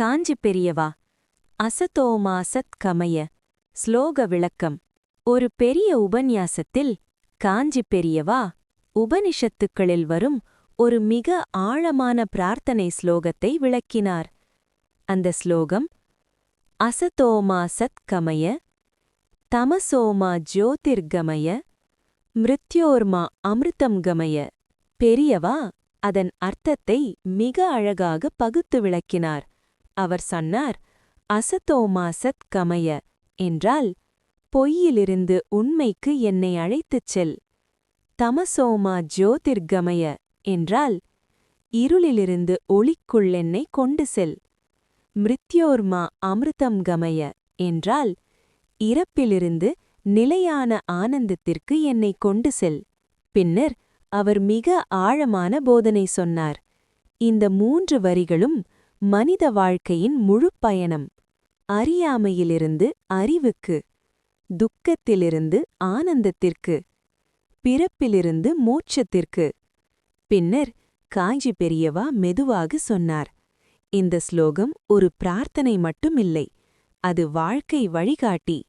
காஞ்சி பெரியவா அசதோமா சத் கமய ஸ்லோக விளக்கம். ஒரு பெரிய உபன்யாசத்தில் காஞ்சி பெரியவா உபனிஷத்துக்களில் வரும் ஒரு மிக ஆழமான பிரார்த்தனை ஸ்லோகத்தை விளக்கினார். அந்த ஸ்லோகம் அசதோமா சத் கமய தமசோமா ஜோதிர்கமய மிருத்யோர்மா அமிர்தம் கமய. பெரியவா அதன் அர்த்தத்தை மிக அழகாக பகுத்து விளக்கினார். அவர் சொன்னார், அசதோமா சத் கமய என்றால் பொய்யிலிருந்து உண்மைக்கு என்னை அழைத்துச் செல். தமசோமா ஜோதிர்கமய என்றால் இருளிலிருந்து ஒளிக்குள் என்னை கொண்டு செல். மிருத்யோர்மா அமிர்தம் கமய என்றால் இறப்பிலிருந்து நிலையான ஆனந்தத்திற்கு என்னை கொண்டு செல். பின்னர் அவர் மிக ஆழமான போதனை சொன்னார். இந்த 3 வரிகளும் மனித வாழ்க்கையின் முழு பயணம். அறியாமையிலிருந்து அறிவுக்கு, துக்கத்திலிருந்து ஆனந்தத்திற்கு, பிறப்பிலிருந்து மோட்சத்திற்கு. பின்னர் காஞ்சி பெரியவா மெதுவாக சொன்னார், இந்த ஸ்லோகம் ஒரு பிரார்த்தனை மட்டுமில்லை, அது வாழ்க்கை வழிகாட்டி.